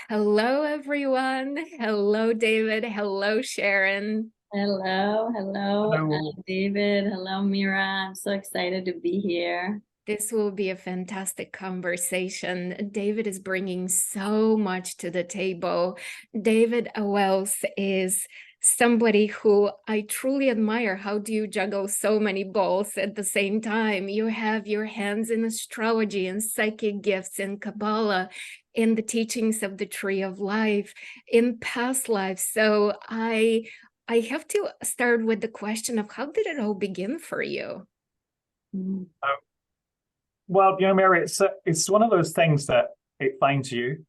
Hello, everyone. Hello, David. Hello, Sharon. Hello, Hello. David. Hello, Mira. I'm so excited to be here. This will be a fantastic conversation. David is bringing so much to the table. David Wells is somebody who I truly admire. How do you juggle so many balls at the same time? You have your hands in astrology and psychic gifts and Kabbalah, in the teachings of the Tree of Life, in past lives. So I have to start with the question of how did it all begin for you? Mm. Well, Mary, it's one of those things that it finds you.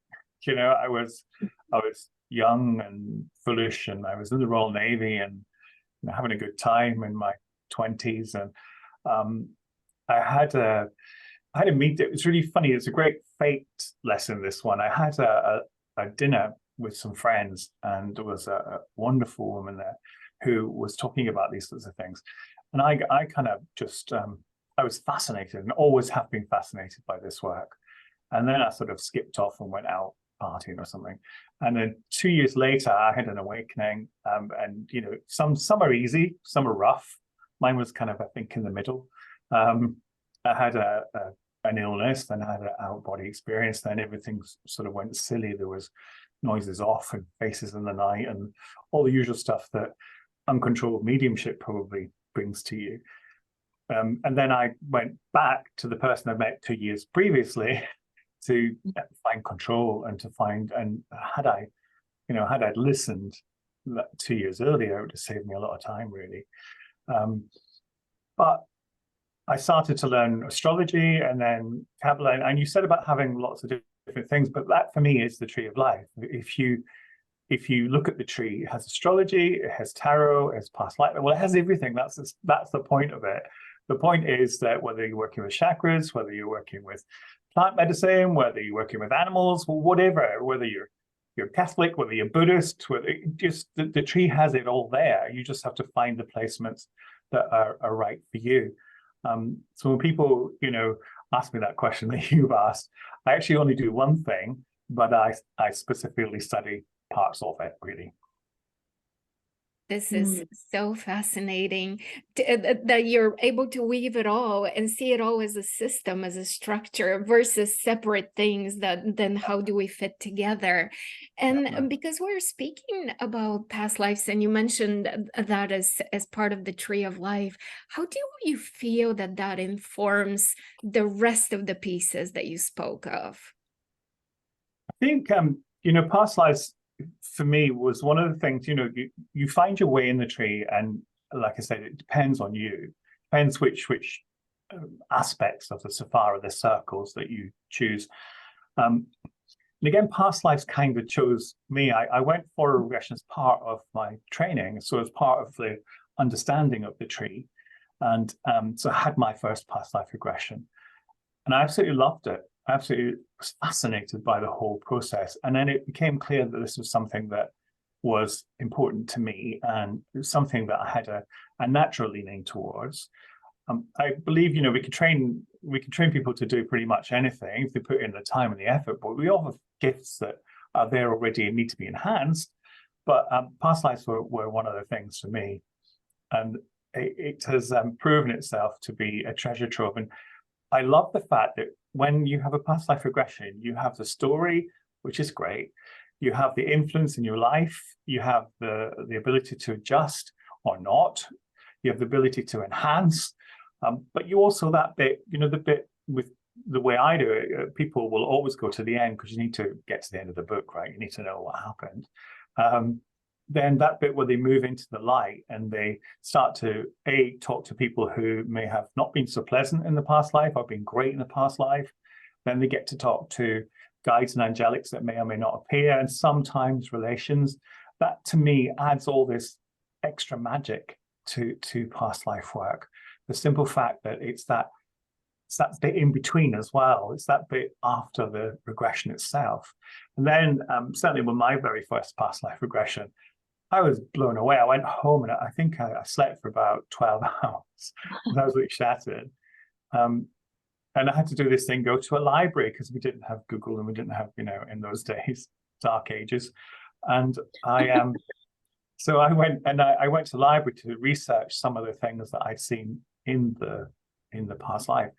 I was young and foolish, and I was in the Royal Navy and having a good time in my 20s, and um, I had a meet. It was really funny. It's a great fate lesson. This one, I had a dinner with some friends, and there was a wonderful woman there who was talking about these sorts of things, and I kind of just I was fascinated and always have been fascinated by this work. And then I sort of skipped off and went out partying or something. And then 2 years later, I had an awakening. And some are easy, some are rough. Mine was kind of, I think, in the middle. I had an illness, then I had an out body experience. Then everything sort of went silly. There was noises off and faces in the night and all the usual stuff that uncontrolled mediumship probably brings to you. And then I went back to the person I met 2 years previously to find control and to find, and had I listened 2 years earlier, it would have saved me a lot of time, really. But I started to learn astrology and then Kabbalah, and you said about having lots of different things, but that for me is the tree of life. If you look at the tree, it has astrology, it has tarot, it has past life. Well, it has everything. That's the point of it. The point is that whether you're working with chakras, whether you're working with plant medicine, whether you're working with animals, whatever, whether you're Catholic, whether you're Buddhist, whether just the tree has it all there. You just have to find the placements that are right for you. So when people, ask me that question that you've asked, I actually only do one thing, but I specifically study parts of it, really. This is so fascinating that you're able to weave it all and see it all as a system, as a structure versus separate things that then how do we fit together? And because we're speaking about past lives and you mentioned that as part of the tree of life, how do you feel that informs the rest of the pieces that you spoke of? I think, past lives for me was one of the things, you find your way in the tree, and like I said, it depends on you. Depends which aspects of the Safari, the circles that you choose. And again, past lives kind of chose me. I went for a regression as part of my training, so as part of the understanding of the tree. And so I had my first past life regression. And I absolutely loved it. I absolutely was fascinated by the whole process. And then it became clear that this was something that was important to me, and it was something that I had a natural leaning towards. I believe, we can train people to do pretty much anything if they put in the time and the effort, but we all have gifts that are there already and need to be enhanced. But past lives were one of the things for me. And it has proven itself to be a treasure trove. And I love the fact that when you have a past life regression, you have the story, which is great. You have the influence in your life. You have the ability to adjust or not. You have the ability to enhance. But you also, that bit, the bit with the way I do it, people will always go to the end because you need to get to the end of the book, right? You need to know what happened. Then that bit where they move into the light and they start to talk to people who may have not been so pleasant in the past life or been great in the past life. Then they get to talk to guides and angelics that may or may not appear, and sometimes relations. That to me adds all this extra magic to past life work. The simple fact that it's that bit in between as well. It's that bit after the regression itself. And then certainly with my very first past life regression, I was blown away. I went home and I think I slept for about 12 hours. I was really shattered. And I had to do this thing, go to a library, because we didn't have Google and we didn't have, in those days, dark ages. And so I went to the library to research some of the things that I'd seen in the past life.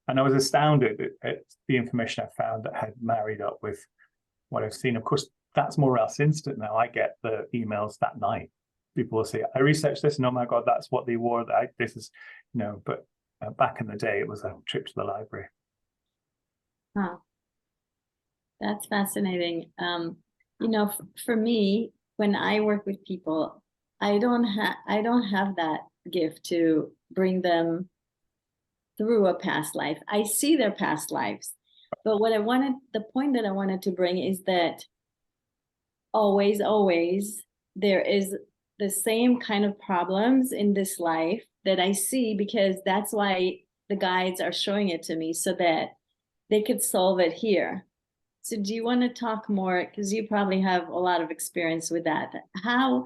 And I was astounded at the information I found that had married up with what I've seen. Of course, that's more or less instant now. I get the emails that night. People will say, I researched this, and oh my God, that's what they wore. This is, but back in the day, it was a trip to the library. Huh. That's fascinating. For me, when I work with people, I don't have that gift to bring them through a past life. I see their past lives. But the point that I wanted to bring is that always, there is the same kind of problems in this life that I see, because that's why the guides are showing it to me, so that they could solve it here. So do you want to talk more, because you probably have a lot of experience with that? How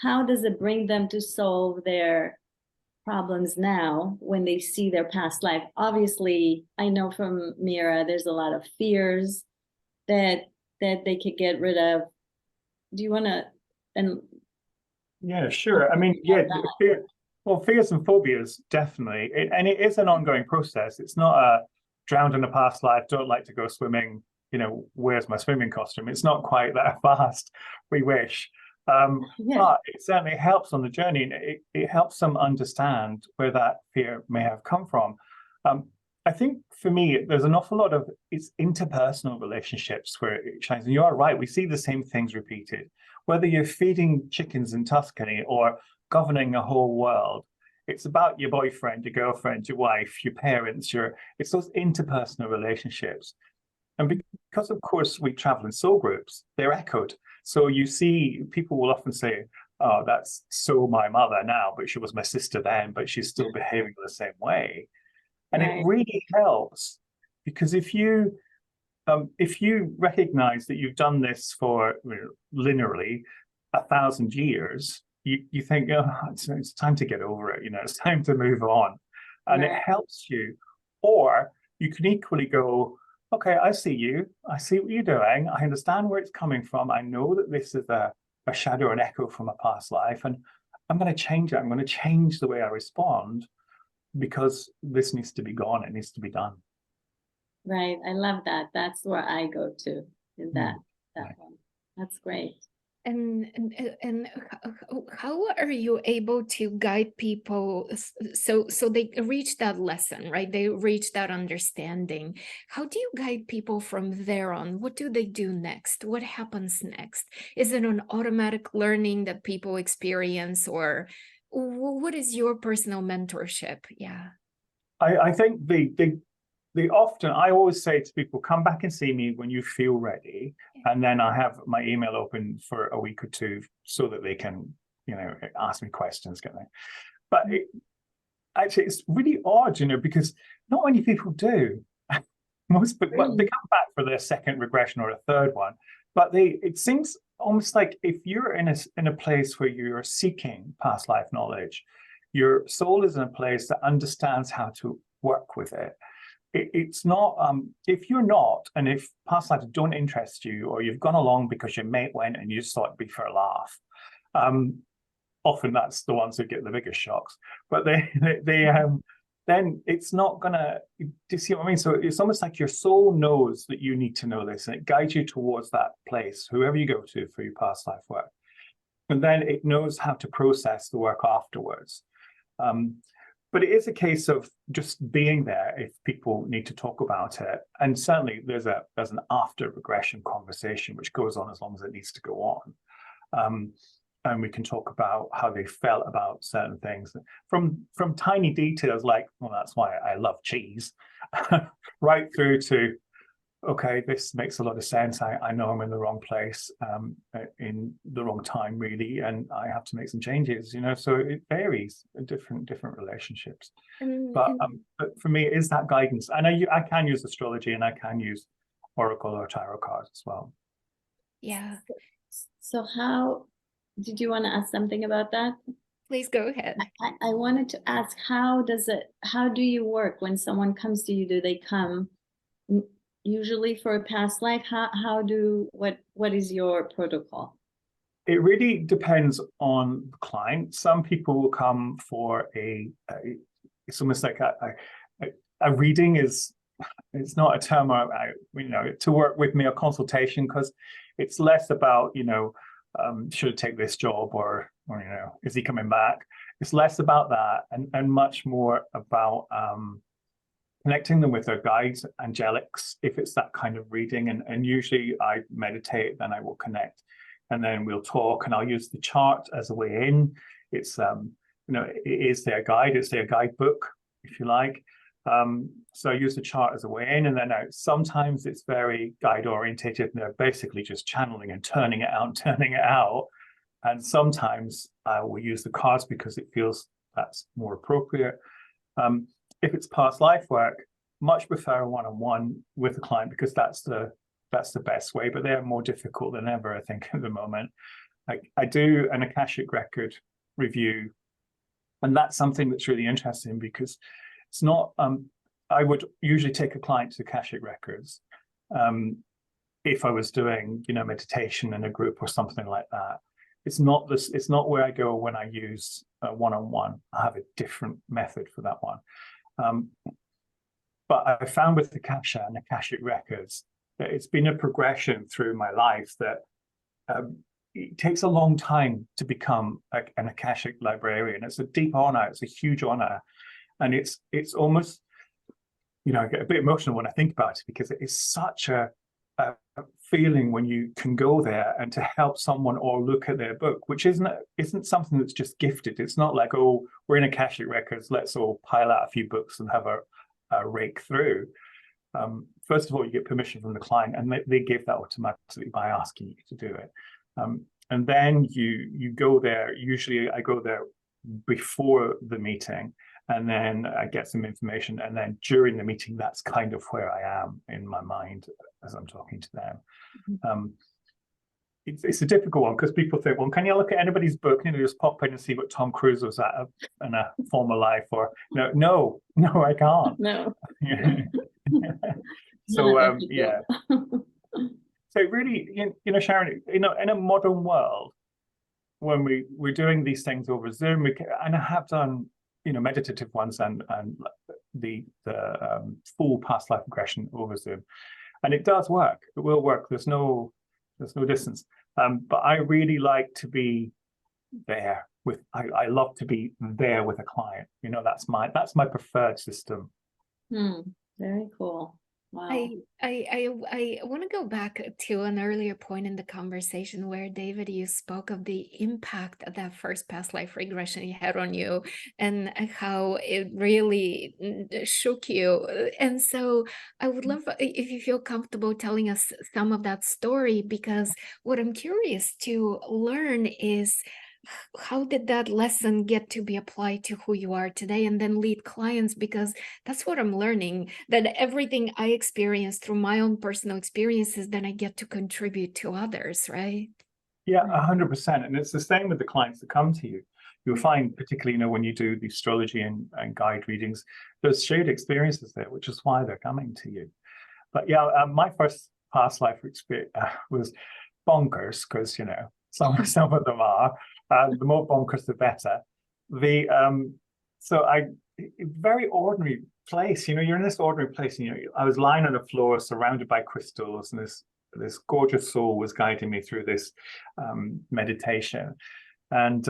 does it bring them to solve their problems now when they see their past life? Obviously, I know from Mira, there's a lot of fears that they could get rid of. Do you want to? Yeah, sure. I mean, yeah, fears and phobias, definitely. And it is an ongoing process. It's not a drowned in a past life, don't like to go swimming, where's my swimming costume? It's not quite that fast. We wish. But it certainly helps on the journey, and it helps them understand where that fear may have come from. I think for me, there's an awful lot of it's interpersonal relationships where it shines. And you are right, we see the same things repeated. Whether you're feeding chickens in Tuscany or governing a whole world, it's about your boyfriend, your girlfriend, your wife, your parents, it's those interpersonal relationships. And because, of course, we travel in soul groups, they're echoed. So you see, people will often say, oh, that's so my mother now, but she was my sister then, but she's still behaving the same way. And It really helps, because if you recognize that you've done this for linearly 1,000 years, you think, oh, it's time to get over it. It's time to move on, and it helps you. Or you can equally go, okay, I see you. I see what you're doing. I understand where it's coming from. I know that this is a shadow, an echo from a past life, and I'm going to change it. I'm going to change the way I respond, because this needs to be gone. It needs to be done. Right. I love that. That's where I go to, in that one. That's great. And how are you able to guide people so they reach that lesson, right? They reach that understanding. How do you guide people from there on? What do they do next? What happens next? Is it an automatic learning that people experience, or what is your personal mentorship? Yeah. I think I always say to people, come back and see me when you feel ready. And then I have my email open for a week or two so that they can, ask me questions. But actually, it's really odd, because not many people do. Most people, they come back for their second regression or a third one. But it seems almost like if you're in a place where you're seeking past life knowledge, your soul is in a place that understands how to work with it. It's not, if you're not, and if past lives don't interest you, or you've gone along because your mate went and you just thought it'd be for a laugh, often that's the ones who get the biggest shocks. But then it's not gonna, do you see what I mean? So it's almost like your soul knows that you need to know this, and it guides you towards that place, whoever you go to for your past life work. And then it knows how to process the work afterwards. But it is a case of just being there if people need to talk about it. And certainly there's an after regression conversation which goes on as long as it needs to go on. And we can talk about how they felt about certain things, from tiny details like, well, that's why I love cheese, right through to, okay, this makes a lot of sense. I know I'm in the wrong place, in the wrong time, really, and I have to make some changes. So it varies in different relationships. But for me, it is that guidance, and I can use astrology, and I can use oracle or tarot cards as well. Yeah. So how did you want to ask something about that? Please go ahead. I wanted to ask, how do you work when someone comes to you? Do they come usually for a past life? What is your protocol? It really depends on the client. Some people will come for it's almost like a reading is, it's not a term to work with me, a consultation, because it's less about, should I take this job or is he coming back? It's less about that and much more about connecting them with their guides, angelics, if it's that kind of reading. And usually I meditate, then I will connect, and then we'll talk, and I'll use the chart as a way in. It's it is their guide, it's their guidebook, if you like. So I use the chart as a way in, and then out. Sometimes it's very guide orientated, and they're basically just channeling and turning it out and turning it out. And sometimes I will use the cards because it feels that's more appropriate. If it's past life work, much prefer a one-on-one with the client, because that's the best way. But they're more difficult than ever, I think, at the moment. I do an Akashic record review, and that's something that's really interesting, because it's not, I would usually take a client to Akashic Records if I was doing, meditation in a group or something like that. It's not where I go when I use one-on-one. I have a different method for that one. But I found with Akasha and Akashic Records that it's been a progression through my life that it takes a long time to become an Akashic librarian. It's a deep honor. It's a huge honor. And it's almost, I get a bit emotional when I think about it, because it is such a feeling when you can go there and to help someone or look at their book, which isn't something that's just gifted. It's not like, oh, we're in Akashic Records, let's all pile out a few books and have a rake through. First of all, you get permission from the client, and they give that automatically by asking you to do it. And then you go there. Usually I go there before the meeting, and then I get some information, and then during the meeting, that's kind of where I am in my mind as I'm talking to them. Mm-hmm. It's a difficult one, because people think, well, can you look at anybody's book, just pop in and see what Tom Cruise was at in a former life, or no, I can't. No. So yeah. So really, Sharon, in a modern world, when we're doing these things over Zoom, and I have done meditative ones and the full past life regression over Zoom, and it does work. It will work. There's no distance. But I really like to be there with. I love to be there with a client. That's my preferred system. Very cool. Wow. I want to go back to an earlier point in the conversation where, David, you spoke of the impact of that first past life regression had on you, and how it really shook you. And so I would love if you feel comfortable telling us some of that story, because what I'm curious to learn is, how did that lesson get to be applied to who you are today and then lead clients? Because that's what I'm learning, that everything I experience through my own personal experiences, then I get to contribute to others, right? Yeah, 100%. And it's the same with the clients that come to you. You'll find, particularly, when you do the astrology and guide readings, there's shared experiences there, which is why they're coming to you. But yeah, my first past life experience was bonkers, because, some of them are. The more bonkers, the better. So very ordinary place. You're in this ordinary place. I was lying on the floor, surrounded by crystals, and this gorgeous soul was guiding me through this meditation. And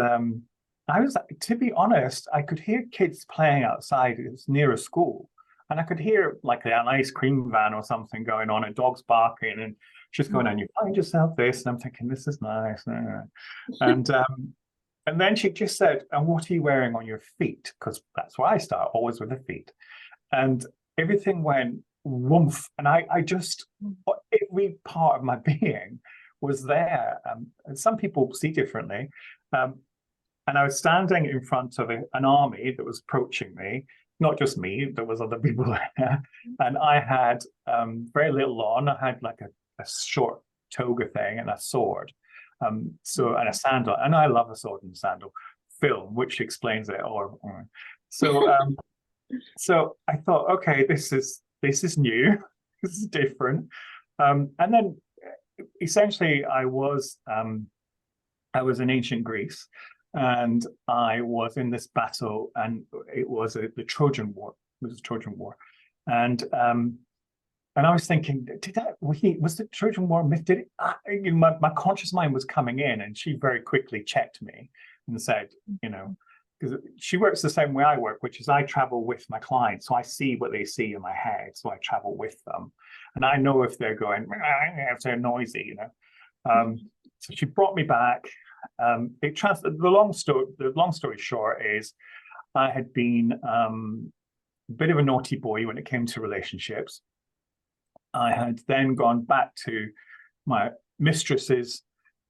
I was, to be honest, I could hear kids playing outside. It was near a school, and I could hear like an ice cream van or something going on, and dogs barking, and she's going, and you find yourself this, and I'm thinking, this is nice. And then she just said, and what are you wearing on your feet? Because that's where I start, always with the feet. And everything went woof. And I just, every part of my being was there. And some people see differently. And I was standing in front of an army that was approaching me. Not just me, there was other people there. And I had very little on. I had like a short toga thing and a sword. And a sandal, and I love a sword and sandal film, which explains it. So I thought, okay, this is new. this is different. And then essentially I was in ancient Greece, and I was in this battle, and it was the Trojan War. It was a Trojan War, and I was thinking, was the Trojan War myth? Did it? My conscious mind was coming in, and she very quickly checked me and said, because she works the same way I work, which is I travel with my clients, so I see what they see in my head, so I travel with them, and I know if they're going, if they're noisy, So she brought me back. The long story short is, I had been a bit of a naughty boy when it came to relationships. I had then gone back to my mistress's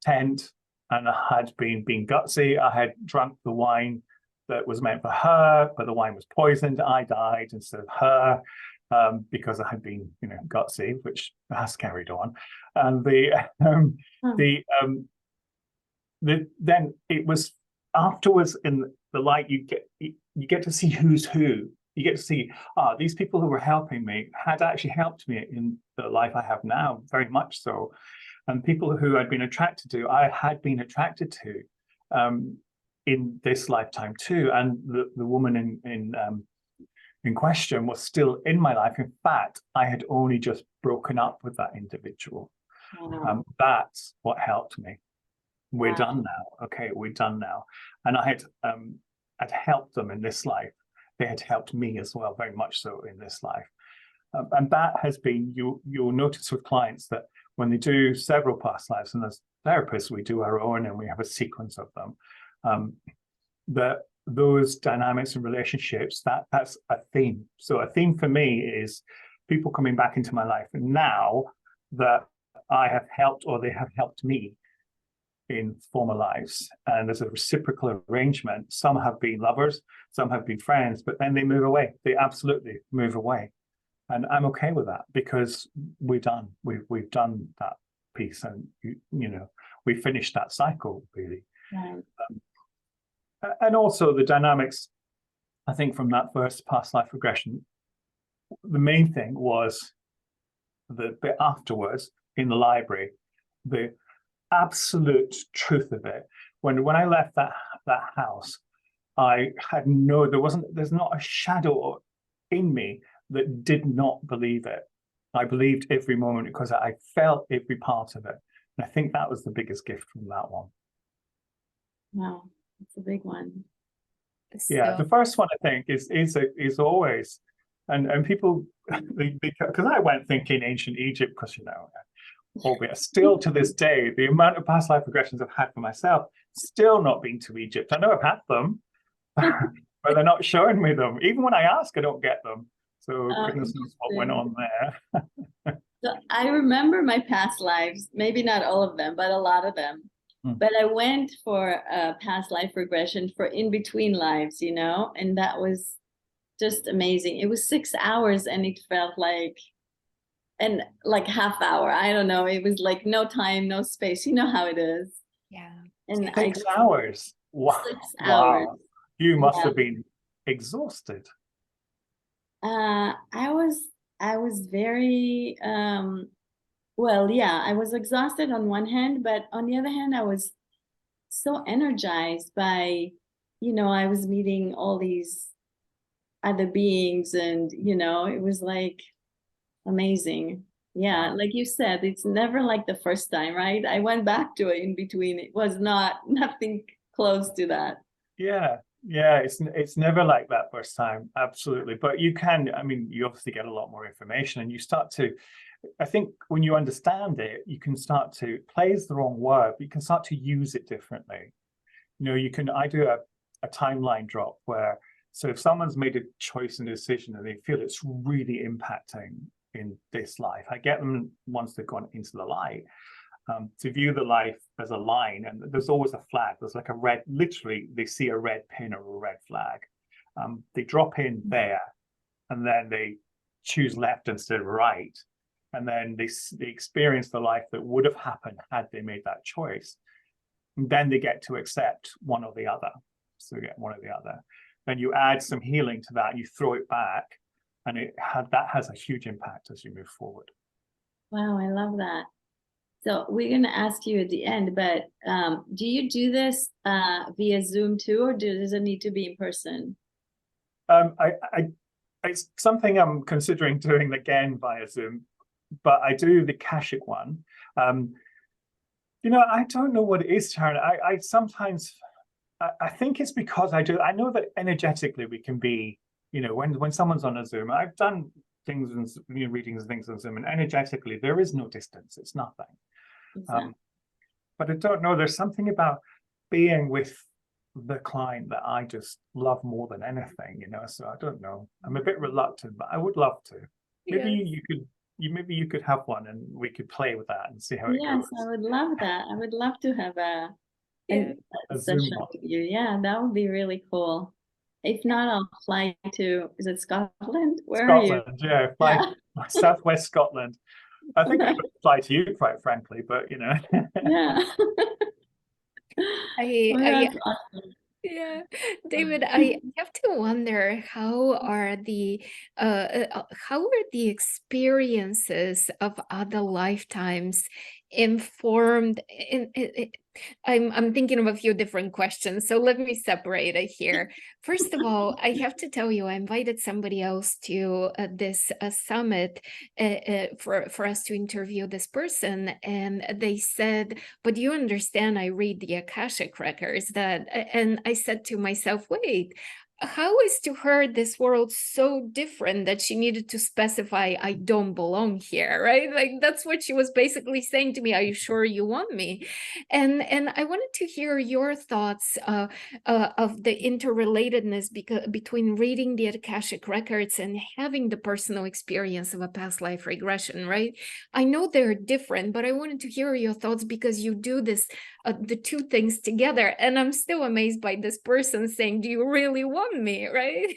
tent, and I had been gutsy. I had drunk the wine that was meant for her, but the wine was poisoned. I died instead of her, because I had been, gutsy, which has carried on. And then it was afterwards in the light, you get to see who's who. You get to see, these people who were helping me had actually helped me in the life I have now, very much so. And people who I'd been attracted to, I had been attracted to in this lifetime too. And the woman in question was still in my life. In fact, I had only just broken up with that individual. Wow. That's what helped me. We're Wow. done now. Okay, we're done now. And I had helped them in this life. They had helped me as well, very much so in this life. And that has been, you'll notice with clients that when they do several past lives, and as therapists, we do our own and we have a sequence of them, that those dynamics and relationships, that's a theme. So a theme for me is people coming back into my life now that I have helped, or they have helped me in former lives, and there's a reciprocal arrangement. Some have been lovers, some have been friends, but then they move away. They absolutely move away, and I'm okay with that, because we're done. We've done that piece, and we finished that cycle, really. Right. And also the dynamics, I think, from that first past life regression, the main thing was the bit afterwards in the library, the absolute truth of it. When I left that house, I had there's not a shadow in me that did not believe it. I believed every moment, because I felt every part of it. And I think that was the biggest gift from that one. Wow, that's a big one. Yeah, the first one, I think, is always, and people, because I went thinking ancient Egypt, because albeit still to this day, the amount of past life regressions I've had for myself, still not been to Egypt. I know I've had them, but they're not showing me them. Even when I ask, I don't get them. So goodness knows what went on there. So I remember my past lives, maybe not all of them, but a lot of them. But I went for a past life regression for in between lives, and that was just amazing. It was 6 hours, and it felt like half hour. I don't know. It was like no time, no space. You know how it is. Yeah. And 6 hours. Wow. 6 hours. Wow. You must have been exhausted. I was very I was exhausted on one hand, but on the other hand, I was so energized by, I was meeting all these other beings, and it was like amazing. Yeah, like you said, it's never like the first time, right? I went back to it in between. It was nothing close to that. Yeah, it's never like that first time, absolutely. But you obviously get a lot more information, and you start to, I think when you understand it, you can start to, play is the wrong word, but you can start to use it differently. I do a timeline drop where, so if someone's made a choice and a decision and they feel it's really impacting in this life, I get them, once they've gone into the light, to view the life as a line, and there's always a flag. There's like a red, literally they see a red pin or a red flag. They drop in there, and then they choose left instead of right, and then they experience the life that would have happened had they made that choice. And then they get to accept one or the other. So you get one or the other. Then you add some healing to that, and you throw it back, and that has a huge impact as you move forward. Wow, I love that. So we're going to ask you at the end, but do you do this via Zoom too, or does it need to be in person? It's something I'm considering doing again via Zoom, but I do the Akashic one. You know, I don't know what it is, Sharon. I sometimes, I think it's because I know that energetically we can be, you know, when someone's on a Zoom, I've done things and, you know, readings and things on Zoom, and energetically there is no distance. It's nothing. Exactly. But I don't know, there's something about being with the client that I just love more than anything, you know. So I don't know. I'm a bit reluctant, but I would love to. Maybe maybe you could have one and we could play with that and see how it Yes, goes. I would love that. I would love to have a Zoom session one. with you. Yeah, that would be really cool. If not, I'll fly to, is it Scotland? Where are you? Scotland, yeah, fly Southwest Scotland. I think I could fly to you, quite frankly, but you know. Yeah. I That's awesome. Yeah, David, I have to wonder how are the experiences of other lifetimes informed I'm thinking of a few different questions, so let me separate it here. First of all, I have to tell you, I invited somebody else to this summit for us to interview this person, and they said, but you understand, I read the Akashic records, and I said to myself, wait, how is to her this world so different that she needed to specify I don't belong here, right? Like that's what she was basically saying to me. Are you sure you want me? And I wanted to hear your thoughts of the interrelatedness between reading the Akashic records and having the personal experience of a past life regression, right? I know they're different, but I wanted to hear your thoughts because you do this, the two things together. And I'm still amazed by this person saying, do you really want me, right?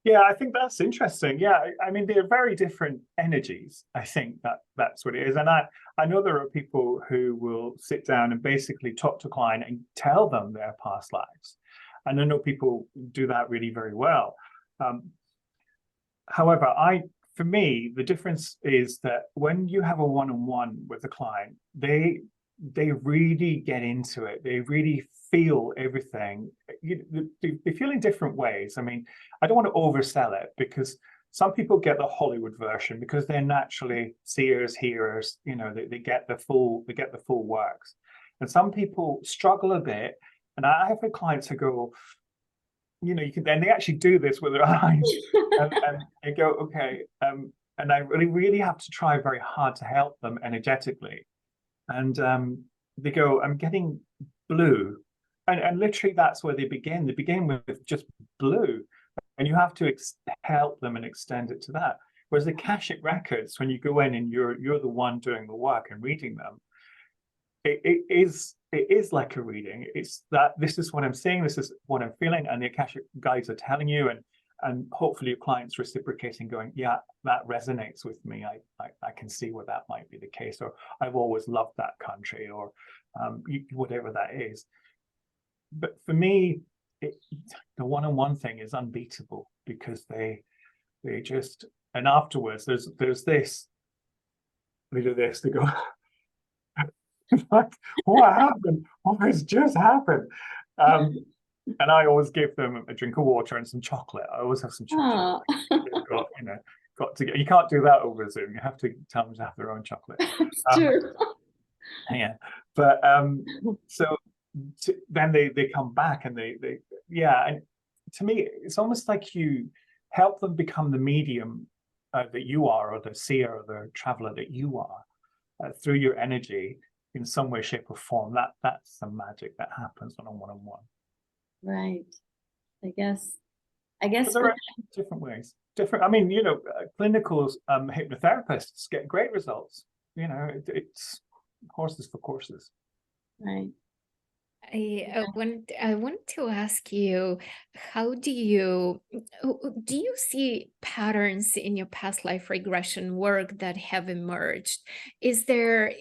Yeah, I think that's interesting. Yeah, I mean, they're very different energies. I think that's what it is. And I know there are people who will sit down and basically talk to a client and tell them their past lives. And I know people do that really very well. However, for me, the difference is that when you have a one-on-one with a client, they really get into it. They really feel everything. They feel in different ways. I mean, I don't want to oversell it because some people get the Hollywood version because they're naturally seers, hearers. You know, they get the full works. And some people struggle a bit. And I have had clients who go, you know, and they actually do this with their eyes, and they go, okay, and I really have to try very hard to help them energetically. And they go, I'm getting blue. And literally that's where they begin. They begin with just blue. And you have to help them and extend it to that. Whereas the Akashic records, when you go in and you're the one doing the work and reading them, it is like a reading. It's that this is what I'm seeing, this is what I'm feeling, and the Akashic guides are telling you, and hopefully your client's reciprocating, going, yeah, that resonates with me. I can see where that might be the case, or I've always loved that country, or whatever that is. But for me, the one-on-one thing is unbeatable because they just, and afterwards there's this, they do this, they go, like, what happened? What has just happened? And I always give them a drink of water and some chocolate. I always have some chocolate. Got to get. You can't do that over Zoom. You have to tell them to have their own chocolate. It's true. Yeah, but so then they come back and they and to me it's almost like you help them become the medium that you are, or the seer or the traveler that you are, through your energy in some way, shape, or form. That's the magic that happens on a one-on-one. Right. I guess But there are different ways. I mean, you know, clinical hypnotherapists get great results. You know, it's horses for courses. Right. I want to ask you, how do you see patterns in your past life regression work that have emerged? Is there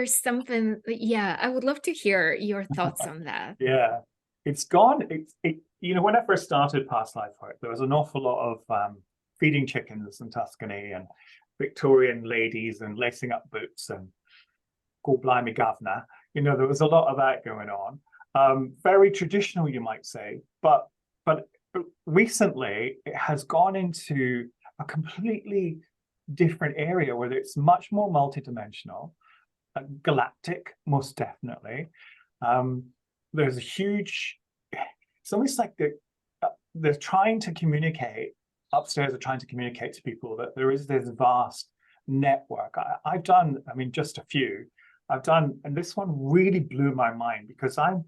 something? Yeah, I would love to hear your thoughts on that. Yeah, it's gone. You know, when I first started past life work, there was an awful lot of feeding chickens in Tuscany and Victorian ladies and lacing up boots and go blimey governor. You know, there was a lot of that going on. Very traditional, you might say, but recently it has gone into a completely different area where it's much more multidimensional, galactic, most definitely. There's a huge, it's almost like they're trying to communicate, upstairs are trying to communicate to people that there is this vast network. I've done, I mean, just a few. I've done, and this one really blew my mind because I'm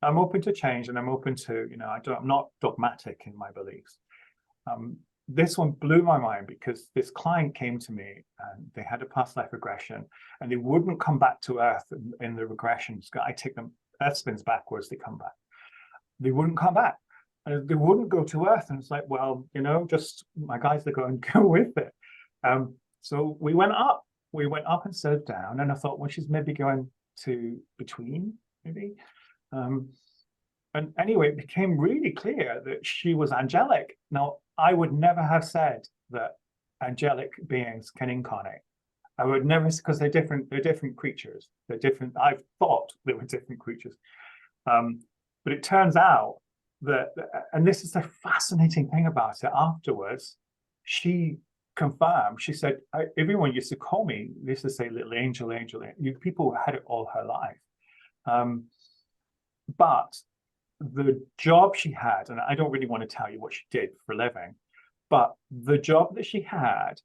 open to change and I'm open to, you know, I'm not dogmatic in my beliefs. This one blew my mind because this client came to me and they had a past life regression and they wouldn't come back to Earth in the regressions. I take them, Earth spins backwards, they come back. They wouldn't come back. And they wouldn't go to Earth. And it's like, well, you know, just my guys are going to go with it. So we went up. We went up instead of down. And I thought, well, she's maybe going to between, maybe. And anyway, it became really clear that she was angelic. Now, I would never have said that angelic beings can incarnate. I would never, because they're different creatures. They're different. I thought they were different creatures. But it turns out that, and this is the fascinating thing about it, afterwards, she confirmed, she said, everyone used to call me, they used to say little angel, angel. People had it all her life. But the job she had, and I don't really want to tell you what she did for a living, but the job that she had,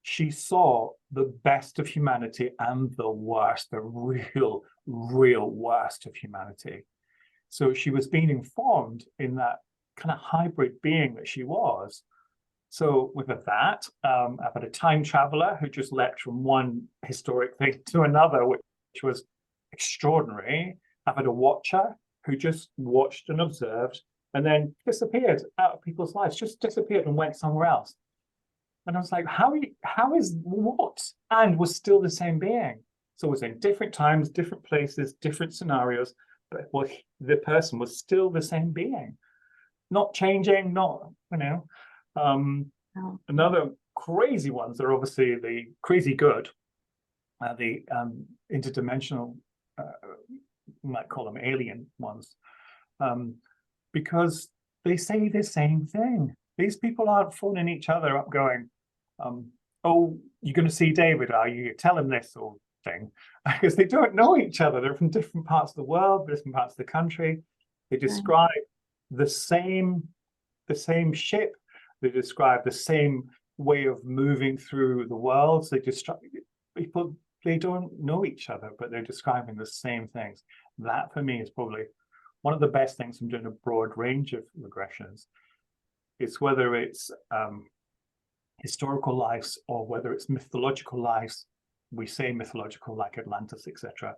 she saw the best of humanity and the worst, the real worst of humanity. So she was being informed in that kind of hybrid being that she was. So with that, I've had a time traveler who just leapt from one historic thing to another, which was extraordinary. I've had a watcher who just watched and observed and then disappeared out of people's lives, just disappeared and went somewhere else. And I was like, how is what? And was still the same being. So it was in different times, different places, different scenarios, but the person was still the same being. Not changing, not, you know. Another crazy ones are obviously the crazy good, the interdimensional, you might call them alien ones, because they say the same thing. These people aren't phoning each other up going, oh, you're going to see David, are you? Tell him this or thing, because they don't know each other. They're from different parts of the world, different parts of the country. They describe the same ship. They describe the same way of moving through the world. They describe people, they don't know each other, but they're describing the same things. That for me is probably one of the best things from doing a broad range of regressions. It's whether it's historical lives or whether it's mythological lives. We say mythological like Atlantis, etc.,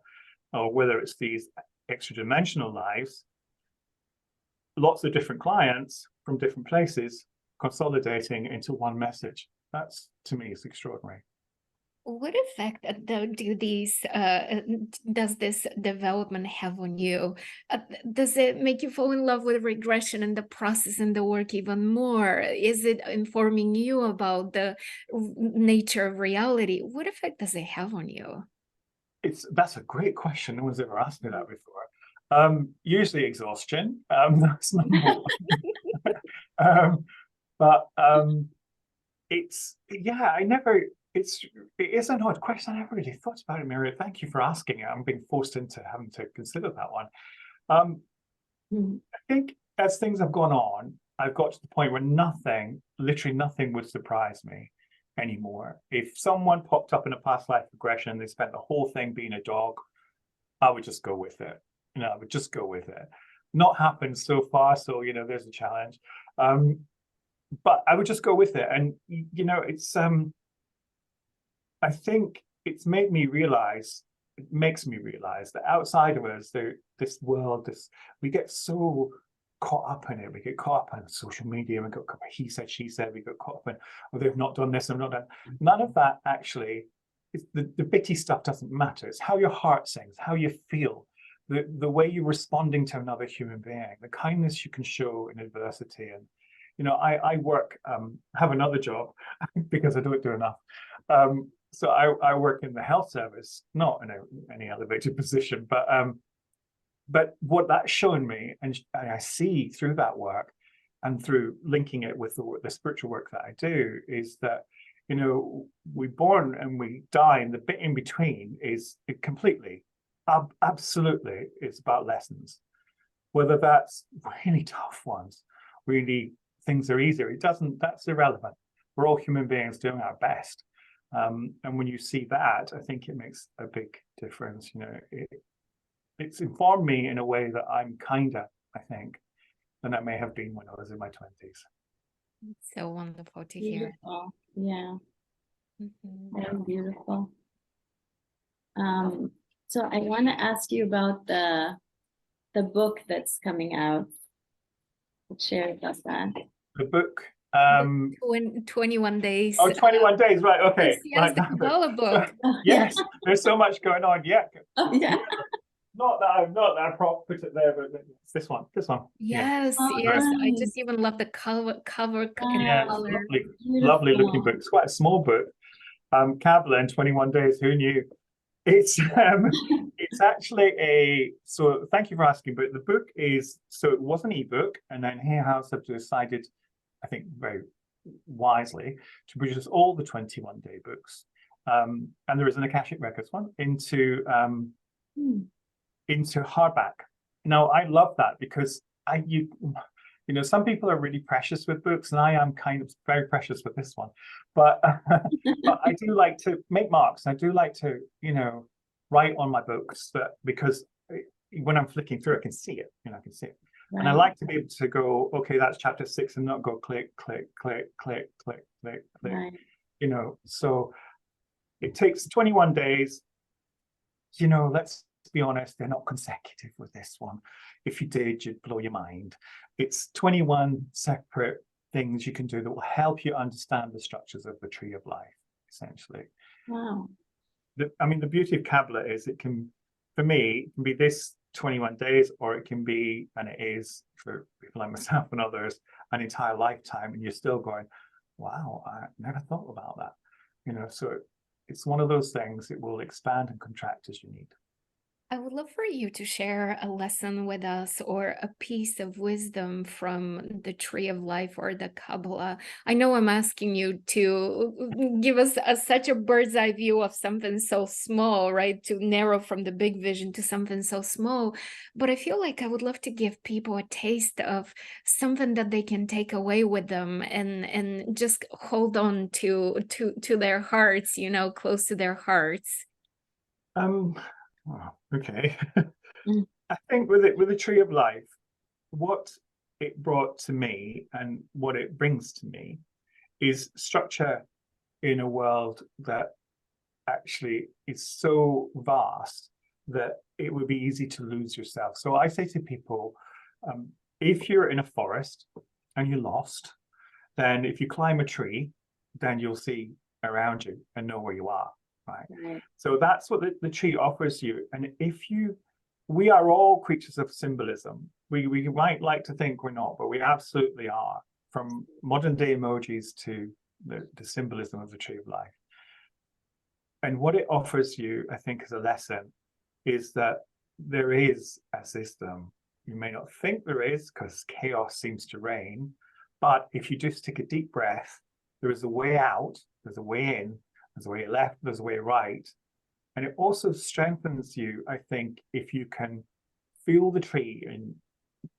or whether it's these extra-dimensional lives. Lots of different clients from different places consolidating into one message. That's, to me, is extraordinary. What effect does this development have on you? Does it make you fall in love with regression and the process and the work even more? Is it informing you about the nature of reality? What effect does it have on you? That's a great question. No one's ever asked me that before. Usually exhaustion. That's number one. But it's, yeah, it is an odd question. I never really thought about it, Mira. Thank you for asking it. I'm being forced into having to consider that one. I think as things have gone on, I've got to the point where literally nothing would surprise me anymore. If someone popped up in a past life regression and they spent the whole thing being a dog, I would just go with it. You know, I would just go with it. Not happened so far, so, you know, there's a challenge. But I would just go with it. And, you know, it's, I think it makes me realize that outside of us, this world, we get so caught up in it. We get caught up in social media. We got he said, she said. We got caught up in, oh, they've not done this, they've not done. None of that actually. The bitty stuff doesn't matter. It's how your heart sings, how you feel, the way you're responding to another human being, the kindness you can show in adversity, and I work, have another job because I don't do enough. So I work in the health service, not in any elevated position, but what that's shown me, and I see through that work and through linking it with the spiritual work that I do, is that, we're born and we die, and the bit in between is completely, absolutely, it's about lessons. Whether that's really tough ones, really things are easier, that's irrelevant. We're all human beings doing our best. And when you see that, I think it makes a big difference. It's informed me in a way that I'm kinder, I think, than I may have been when I was in my 20s. It's so wonderful to hear. Beautiful. Yeah, Mhm. very beautiful. So I want to ask you about the book that's coming out. Share with us that. The book, The 21 days. oh, 21 days, right? Okay, Yes, right. the Kabbalah book. Yes, there's so much going on. Yeah, Oh, yeah. not that I put it there, but it's this one. Yes, Oh, yes. I nice. just even love the cover and Yeah, it's color. lovely looking Beautiful. book. It's quite a small book. Kabbalah in 21 days. Who knew? It's actually so thank you for asking, but the book is, so it was an ebook, and then Hay House have decided, I think very wisely, to produce all the 21-day books. And there is an Akashic Records one into hardback. Now I love that because some people are really precious with books, and I am kind of very precious with this one. But, but I do like to make marks. I do like to, write on my books, because when I'm flicking through, I can see it. I can see it. Right. And I like to be able to go, okay, that's chapter 6, and not go click, click, click, click, click, click, click. Right. So it takes 21 days. Let's be honest, they're not consecutive with this one. If you did, you'd blow your mind. It's 21 separate things you can do that will help you understand the structures of the tree of life, essentially. Wow. The beauty of Kabbalah is it can, for me, it can be this 21 days, or it can be, and it is for people like myself and others, an entire lifetime, and you're still going, wow, I never thought about that. So it's one of those things, it will expand and contract as you need. I would love for you to share a lesson with us, or a piece of wisdom from the Tree of Life or the Kabbalah. I know I'm asking you to give us such a bird's eye view of something so small, right? To narrow from the big vision to something so small. But I feel like I would love to give people a taste of something that they can take away with them, and just hold on to their hearts, close to their hearts. Okay. I think with the Tree of Life, what it brought to me and what it brings to me is structure in a world that actually is so vast that it would be easy to lose yourself. So I say to people, if you're in a forest and you're lost, then if you climb a tree, then you'll see around you and know where you are. Right. So that's what the tree offers you. And we are all creatures of symbolism. We might like to think we're not, but we absolutely are, from modern day emojis to the symbolism of the tree of life. And what it offers you, I think, as a lesson, is that there is a system. You may not think there is, because chaos seems to reign, but if you just take a deep breath, there is a way out, there's a way in, there's a way left, there's a way right. And it also strengthens you, I think, if you can feel the tree. And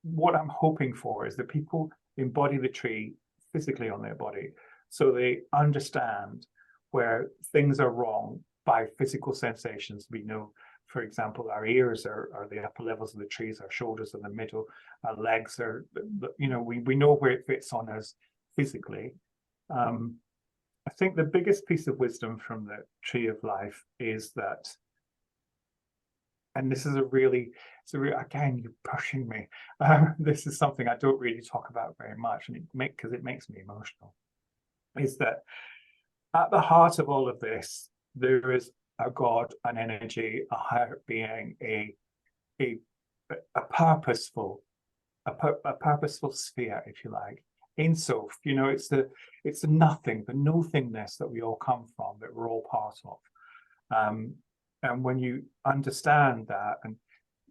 what I'm hoping for is that people embody the tree physically on their body, so they understand where things are wrong by physical sensations. We know, for example, our ears are the upper levels of the trees, our shoulders are the middle, our legs are, we know where it fits on us physically. I think the biggest piece of wisdom from the Tree of Life is that, and this is again, you're pushing me. This is something I don't really talk about very much, and because it makes me emotional, is that at the heart of all of this, there is a God, an energy, a higher being, a purposeful sphere, if you like. Ein Sof, you know, it's the nothing, the nothingness that we all come from, that we're all part of. And when you understand that, and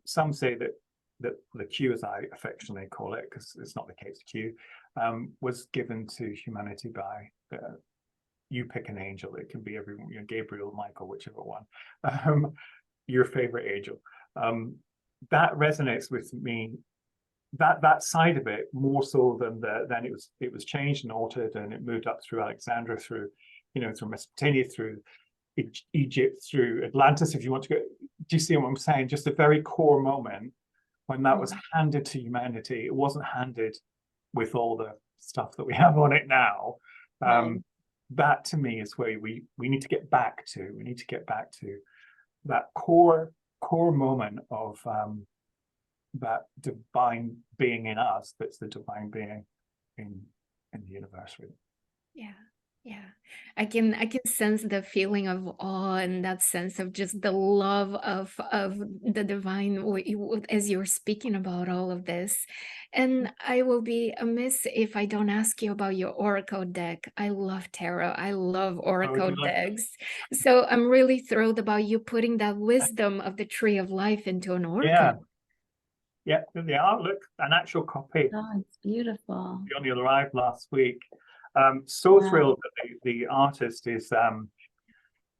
some say that the Q, as I affectionately call it, because it's not the case, Q, was given to humanity by you pick an angel. It can be everyone, you know, Gabriel, Michael, whichever one, your favorite angel. That resonates with me. That side of it more so than then it was changed and altered, and it moved up through Alexandria, through, you know, through Mesopotamia, through Egypt, through Atlantis, if you want to go. Do you see what I'm saying? Just a very core moment when that was handed to humanity. It wasn't handed with all the stuff that we have on it now. That to me is where we need to get back to. We need to get back to that core moment of that divine being in us, that's the divine being in the universe, really. Yeah, I can sense the feeling of awe, and that sense of just the love of the divine as you're speaking about all of this. And I will be amiss if I don't ask you about your oracle deck. I love tarot. I love oracle decks. So I'm really thrilled about you putting that wisdom of the tree of life into an oracle. Yeah, they are. Look, an actual copy. Oh, it's beautiful. They only arrived last week. So thrilled that the artist is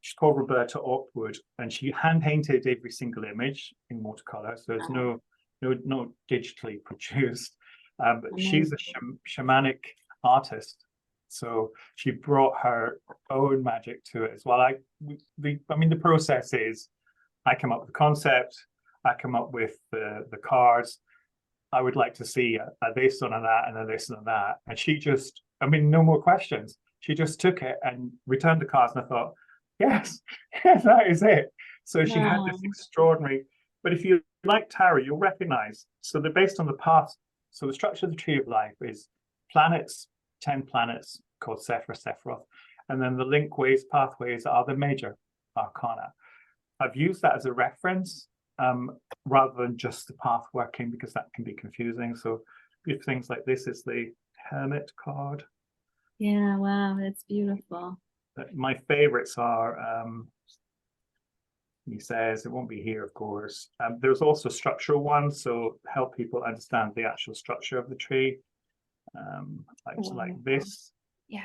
she's called Roberta Otwood, and she hand painted every single image in watercolor, so there's no digitally produced. But she's a shamanic artist, so she brought her own magic to it as well. I mean, the process is, I come up with the concept, I come up with the cards. I would like to see a this and a that and a this and a that, and she just, I mean, no more questions. She just took it and returned the cards, and I thought, yes, that is it. So she had this extraordinary, but if you like tarot, you'll recognize, so they're based on the path. So the structure of the tree of life is planets, 10 planets called Sephiroth, and then the linkways, pathways are the major arcana. I've used that as a reference rather than just the path working, because that can be confusing. So if things like this is the Hermit card. Yeah, wow, that's beautiful. My favorites are, he says, it won't be here, of course. There's also structural ones, so help people understand the actual structure of the tree. Like this. Yeah.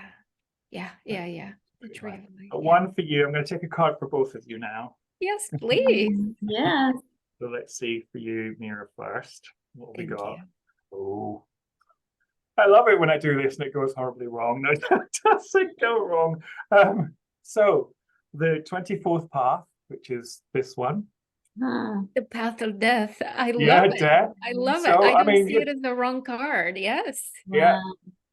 The tree of life. One for you. I'm going to take a card for both of you now. Yes, please. Yes. So let's see for you, Mira, first. What have we got? Oh, I love it when I do this and it goes horribly wrong. No, it doesn't go wrong. So the 24th path, which is this one. The path of death. I love it. Death. I love So, it. I don't see it as the wrong card. Yes. Yeah.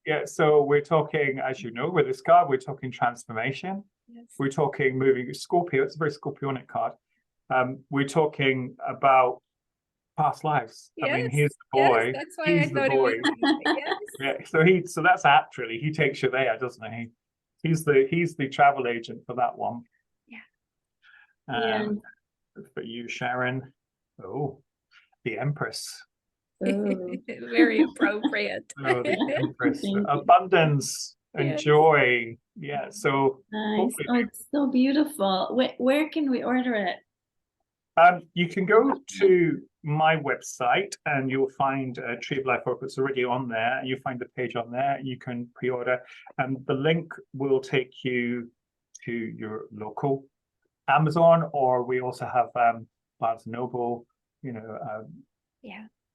Yeah. So we're talking, as you know, with this card, we're talking transformation. Yes. We're talking moving Scorpio. It's a very Scorpionic card. We're talking about past lives. Yes, I mean, he's the boy. Yes, that's why he's I thought the boy. it was. Yes. Yeah. So that's apt, really. He takes you there, doesn't he? He's the travel agent for that one. Yeah. For you, Sharon. Oh, the Empress. Very appropriate. Oh, the Empress. Abundance and joy. Yeah. So nice. Oh, it's so beautiful. Where can we order it? You can go to my website and you'll find Tree of Life Oracle. It's already on there. You find the page on there. You can pre-order, and the link will take you to your local Amazon, or we also have Barnes & Noble, you know,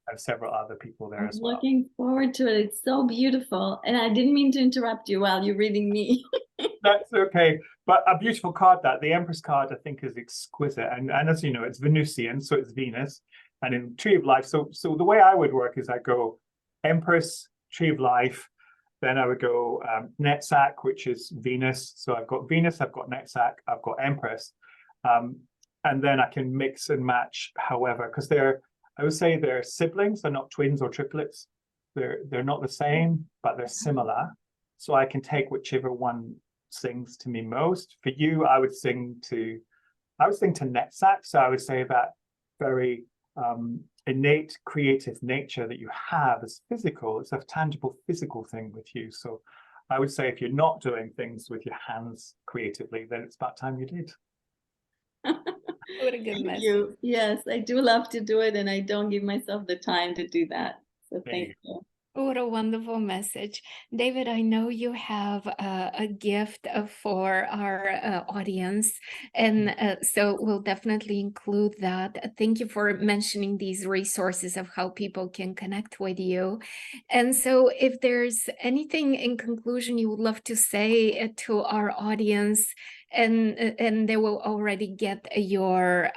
and several other people there as well. Looking forward to it. It's so beautiful. And I didn't mean to interrupt you while you're reading me. That's okay. But a beautiful card, that the Empress card, I think, is exquisite. And as you know, it's Venusian, so it's Venus. And in Tree of Life, so the way I would work is I go Empress, Tree of Life, then I would go Netzach, which is Venus. So I've got Venus, I've got Netzach, I've got Empress. And then I can mix and match however, because I would say they're siblings, they're not twins or triplets. They're not the same, but they're similar. So I can take whichever one sings to me most. For you, I would sing to Netzach. So I would say that very innate creative nature that you have is physical. It's a tangible physical thing with you. So I would say if you're not doing things with your hands creatively, then it's about time you did. What a good Thank message. you. Yes, I do love to do it, and I don't give myself the time to do that. So There thank you you. What a wonderful message. David, I know you have a gift for our audience, and so we'll definitely include that. Thank you for mentioning these resources of how people can connect with you. And so if there's anything in conclusion you would love to say to our audience, and they will already get your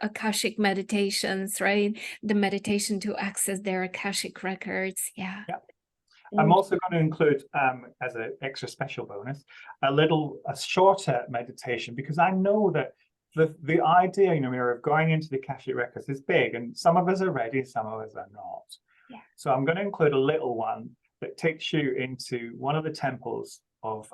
Akashic meditations, right? The meditation to access their Akashic records. Yeah. I'm also going to include, as an extra special bonus, a shorter meditation, because I know that the idea, Mira, of going into the Akashic records is big, and some of us are ready, some of us are not. Yeah. So I'm going to include a little one that takes you into one of the temples of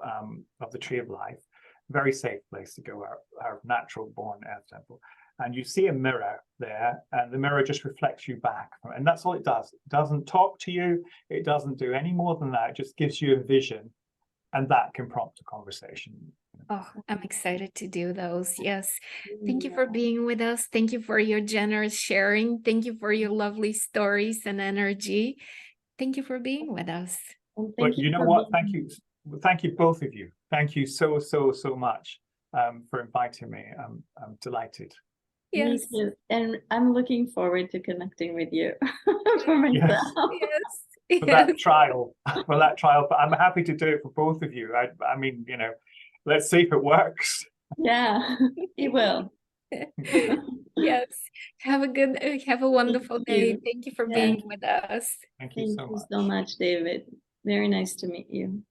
the Tree of Life, very safe place to go, our natural born earth temple. And you see a mirror there, and the mirror just reflects you back. And that's all it does. It doesn't talk to you. It doesn't do any more than that. It just gives you a vision, and that can prompt a conversation. Oh, I'm excited to do those. Yes. Thank you for being with us. Thank you for your generous sharing. Thank you for your lovely stories and energy. Thank you for being with us. But you know what? Thank you. Thank you, both of you. Thank you so much for inviting me. I'm delighted. Yes. Me too. And I'm looking forward to connecting with you for myself. Yes. For that trial, but I'm happy to do it for both of you. I mean, let's see if it works. Yeah, it will. Yes. Have a wonderful day. Thank you for being with us. Thank you so much. David. Very nice to meet you.